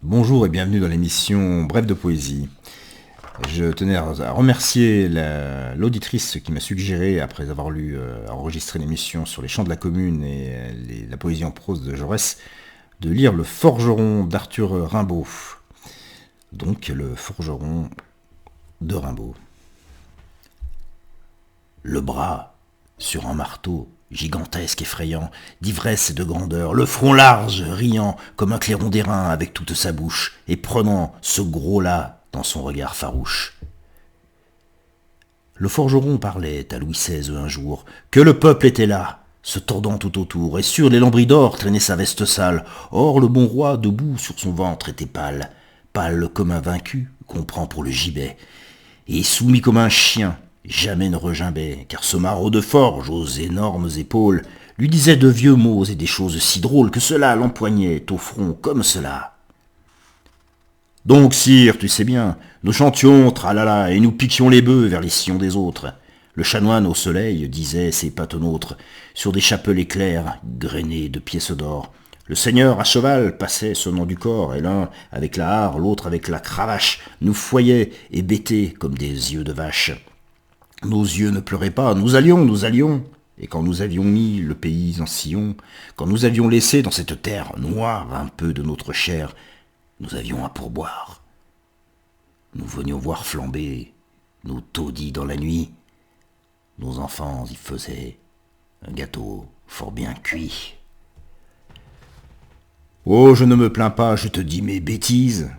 Bonjour et bienvenue dans l'émission Bref de Poésie. Je tenais à remercier l'auditrice qui m'a suggéré, après avoir enregistré l'émission sur les chants de la commune et la poésie en prose de Jaurès, de lire Le Forgeron d'Arthur Rimbaud. Donc Le Forgeron de Rimbaud. Le bras sur un marteau, gigantesque, effrayant, d'ivresse et de grandeur, le front large, riant, comme un clairon d'airain avec toute sa bouche, et prenant ce gros-là dans son regard farouche. Le forgeron parlait à Louis XVI un jour, que le peuple était là, se tordant tout autour, et sur les lambris d'or traînait sa veste sale. Or le bon roi, debout sur son ventre, était pâle, pâle comme un vaincu qu'on prend pour le gibet, et soumis comme un chien, jamais ne regimbait, car ce maraud de forge aux énormes épaules lui disait de vieux mots et des choses si drôles que cela l'empoignait au front comme cela. Donc, sire, tu sais bien, nous chantions tralala et nous piquions les bœufs vers les sillons des autres. Le chanoine au soleil disait ses patenôtres sur des chapelets clairs grainés de pièces d'or. Le seigneur à cheval passait sonnant du corps, et l'un avec la hare, l'autre avec la cravache, nous foyait et bêtait comme des yeux de vache. Nos yeux ne pleuraient pas, nous allions, et quand nous avions mis le pays en sillon, quand nous avions laissé dans cette terre noire un peu de notre chair, nous avions un pourboire. Nous venions voir flamber nos taudis dans la nuit. Nos enfants y faisaient un gâteau fort bien cuit. Oh, je ne me plains pas, je te dis mes bêtises.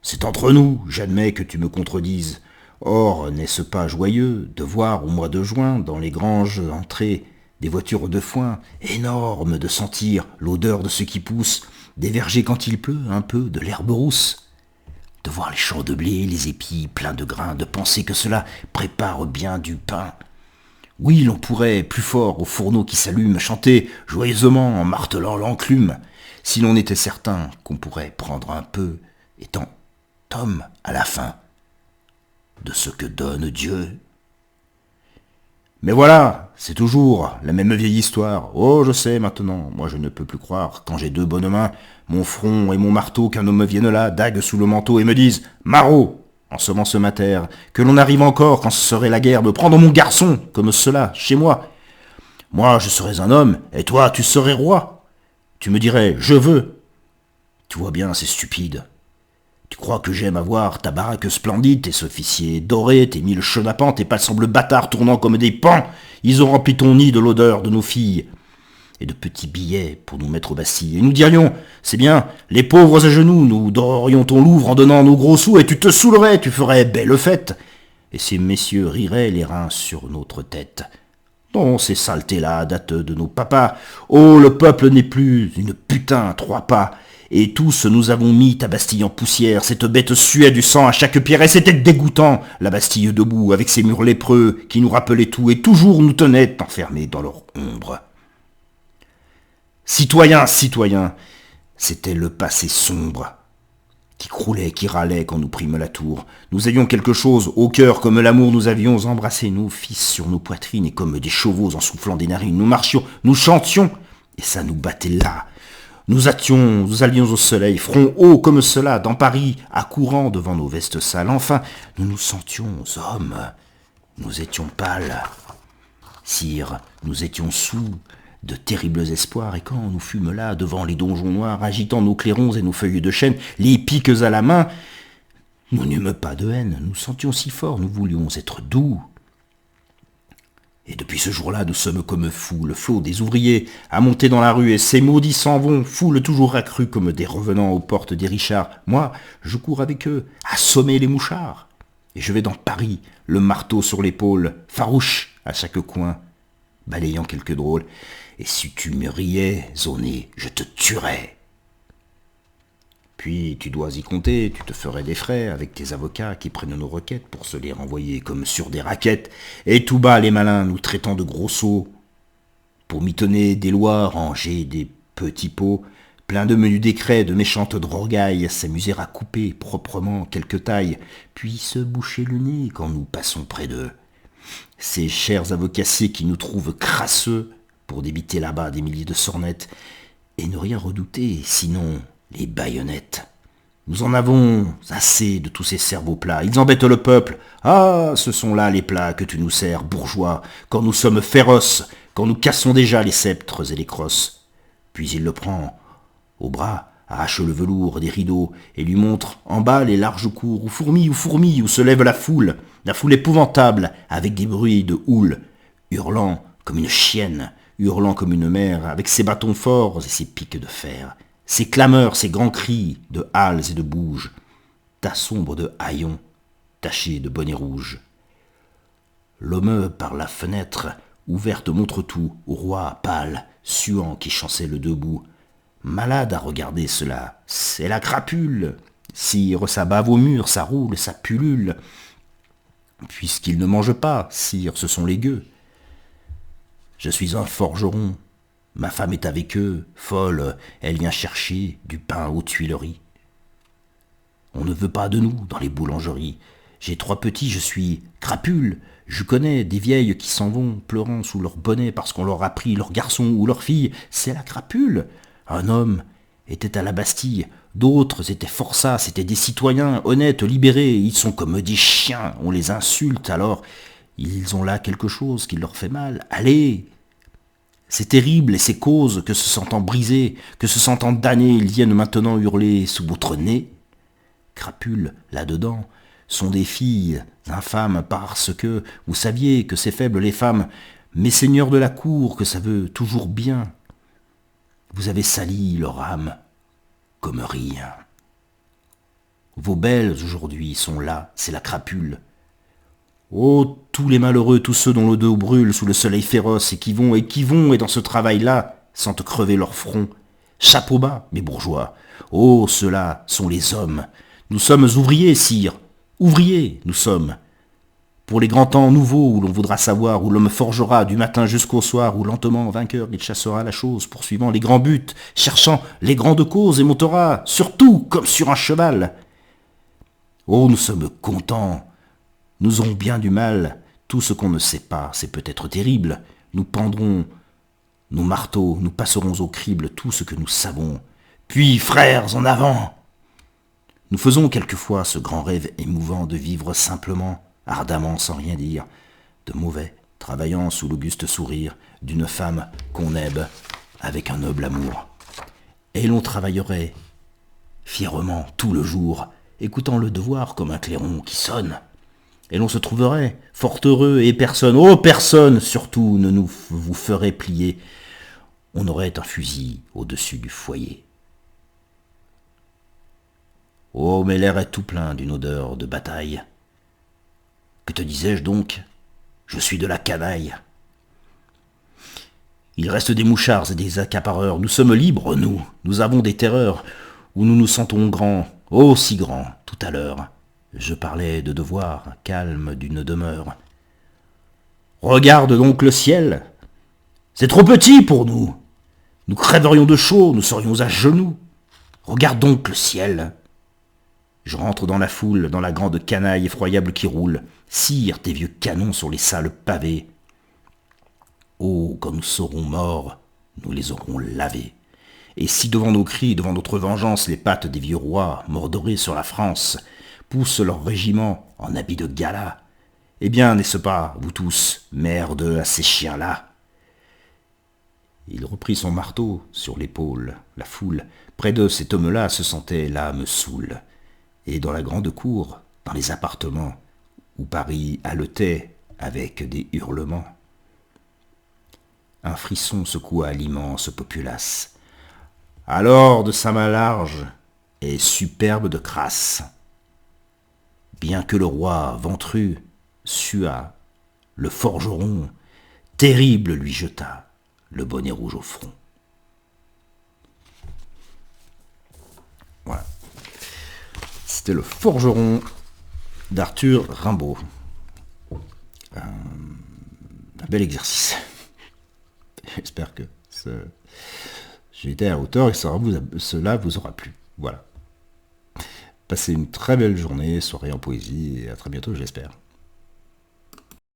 C'est entre nous, j'admets que tu me contredises. Or, n'est-ce pas joyeux de voir au mois de juin, dans les granges entrées, des voitures de foin, énormes de sentir l'odeur de ce qui pousse, des vergers quand il pleut, un peu de l'herbe rousse, de voir les champs de blé, les épis pleins de grains, de penser que cela prépare bien du pain. Oui, l'on pourrait, plus fort, au fourneau qui s'allume, chanter joyeusement en martelant l'enclume, si l'on était certain qu'on pourrait prendre un peu, étant homme à la fin, de ce que donne Dieu. Mais voilà, c'est toujours la même vieille histoire. Oh, je sais maintenant, moi je ne peux plus croire, quand j'ai deux bonnes mains, mon front et mon marteau, qu'un homme vienne là, dague sous le manteau, et me dise « Maraud !» en semant ce mater, que l'on arrive encore, quand ce serait la guerre, de prendre mon garçon, comme cela, chez moi. Moi, je serais un homme, et toi, tu serais roi. Tu me dirais « Je veux !» Tu vois bien, c'est stupide. Tu crois que j'aime avoir ta baraque splendide, tes officiers dorés, tes 1000 chenapans, tes palsembles bâtards tournant comme des pans. Ils ont rempli ton nid de l'odeur de nos filles et de petits billets pour nous mettre aux Bastilles. Et nous dirions, c'est bien, les pauvres à genoux, nous dorerions ton Louvre en donnant nos gros sous, et tu te saoulerais, tu ferais belle fête. Et ces messieurs riraient les reins sur notre tête. Non, ces saletés-là datent de nos papas. Oh, le peuple n'est plus une putain, 3 pas. Et tous nous avons mis ta Bastille en poussière, cette bête suait du sang à chaque pierre, et c'était dégoûtant, la Bastille debout, avec ses murs lépreux, qui nous rappelaient tout, et toujours nous tenaient enfermés dans leur ombre. Citoyens, citoyens, c'était le passé sombre, qui croulait, qui râlait quand nous prîmes la tour. Nous avions quelque chose au cœur, comme l'amour, nous avions embrassé nos fils sur nos poitrines, et comme des chevaux en soufflant des narines, nous marchions, nous chantions, et ça nous battait là. Nous allions au soleil, front haut comme cela, dans Paris, accourant devant nos vestes sales. Enfin, nous nous sentions hommes. Nous étions pâles. Sire, nous étions sous de terribles espoirs, et quand nous fûmes là, devant les donjons noirs, agitant nos clairons et nos feuilles de chêne, les piques à la main, nous n'eûmes pas de haine, nous sentions si fort, nous voulions être doux. Et depuis ce jour-là, nous sommes comme fous, le flot des ouvriers a monté dans la rue, et ces maudits s'en vont, foule toujours accrue comme des revenants aux portes des Richards. Moi, je cours avec eux, assommer les mouchards. Et je vais dans Paris, le marteau sur l'épaule, farouche à chaque coin, balayant quelques drôles. Et si tu me riais au nez, je te tuerais. Puis tu dois y compter, tu te ferais des frais avec tes avocats qui prennent nos requêtes pour se les renvoyer comme sur des raquettes, et tout bas les malins nous traitant de gros sots, pour mitonner des lois, ranger des petits pots, pleins de menus décrets, de méchantes drogailles, s'amuser à couper proprement quelques tailles, puis se boucher le nez quand nous passons près d'eux. Ces chers avocassiers qui nous trouvent crasseux pour débiter là-bas des milliers de sornettes, et ne rien redouter, sinon les baïonnettes. Nous en avons assez de tous ces cerveaux plats. Ils embêtent le peuple. Ah, ce sont là les plats que tu nous sers, bourgeois, quand nous sommes féroces, quand nous cassons déjà les sceptres et les crosses. Puis il le prend au bras, arrache le velours des rideaux et lui montre en bas les larges cours où fourmille, où se lève la foule épouvantable, avec des bruits de houle, hurlant comme une chienne, hurlant comme une mère, avec ses bâtons forts et ses pics de fer, ses clameurs, ses grands cris de hales et de bouges, tas sombre de haillons, tachés de bonnets rouges. L'homme par la fenêtre ouverte montre tout au roi pâle, suant qui chancelle debout. Malade à regarder cela, c'est la crapule. Sire, ça bave au mur, ça roule, ça pullule. Puisqu'il ne mange pas, sire, ce sont les gueux. Je suis un forgeron, ma femme est avec eux, folle, elle vient chercher du pain aux Tuileries. On ne veut pas de nous dans les boulangeries. J'ai 3 petits, je suis crapule. Je connais des vieilles qui s'en vont, pleurant sous leur bonnet parce qu'on leur a pris leur garçon ou leur fille. C'est la crapule. Un homme était à la Bastille, d'autres étaient forçats, c'étaient des citoyens honnêtes, libérés. Ils sont comme des chiens, on les insulte, alors ils ont là quelque chose qui leur fait mal. Allez! C'est terrible, et ces causes que se sentant brisés, que se sentant damnés, ils viennent maintenant hurler sous votre nez. Crapules, là-dedans, sont des filles infâmes parce que vous saviez que c'est faible les femmes, mais seigneurs de la cour, que ça veut toujours bien. Vous avez sali leur âme comme rien. Vos belles aujourd'hui sont là, c'est la crapule. Oh, tous les malheureux, tous ceux dont le dos brûle sous le soleil féroce et qui vont, et dans ce travail-là, sentent crever leur front. Chapeau bas, mes bourgeois. Oh, ceux-là sont les hommes. Nous sommes ouvriers, sire. Ouvriers, nous sommes. Pour les grands temps nouveaux où l'on voudra savoir, où l'homme forgera du matin jusqu'au soir, où lentement, vainqueur, il chassera la chose, poursuivant les grands buts, cherchant les grandes causes et montera, surtout comme sur un cheval. Oh, nous sommes contents. Nous aurons bien du mal. Tout ce qu'on ne sait pas, c'est peut-être terrible. Nous pendrons nos marteaux, nous passerons au crible tout ce que nous savons. Puis, frères, en avant! Nous faisons quelquefois ce grand rêve émouvant de vivre simplement, ardemment, sans rien dire, de mauvais, travaillant sous l'auguste sourire d'une femme qu'on aime avec un noble amour. Et l'on travaillerait fièrement tout le jour, écoutant le devoir comme un clairon qui sonne. Et l'on se trouverait fort heureux et personne, oh personne surtout, ne nous vous ferait plier. On aurait un fusil au-dessus du foyer. Oh, mais l'air est tout plein d'une odeur de bataille. Que te disais-je donc? Je suis de la canaille. Il reste des mouchards et des accapareurs. Nous sommes libres, nous. Nous avons des terreurs où nous nous sentons grands, oh si grands, tout à l'heure. Je parlais de devoir, calme d'une demeure. Regarde donc le ciel. C'est trop petit pour nous. Nous crèverions de chaud, nous serions à genoux. Regarde donc le ciel. Je rentre dans la foule, dans la grande canaille effroyable qui roule. Sire tes vieux canons sur les sales pavés. Oh, quand nous serons morts, nous les aurons lavés. Et si devant nos cris, devant notre vengeance, les pattes des vieux rois, mordorés sur la France, poussent leurs régiments en habits de gala, eh bien, n'est-ce pas, vous tous, merde à ces chiens-là? Il reprit son marteau sur l'épaule. La foule, près de cet homme-là, se sentait l'âme saoule. Et dans la grande cour, dans les appartements, où Paris haletait avec des hurlements, un frisson secoua l'immense populace. Alors de sa main large et superbe de crasse, bien que le roi ventru sua, le forgeron terrible lui jeta le bonnet rouge au front. Voilà. C'était le forgeron d'Arthur Rimbaud. Un bel exercice. J'espère que j'ai été à la hauteur et cela vous aura plu. Voilà. Passez une très belle journée, soirée en poésie et à très bientôt, j'espère.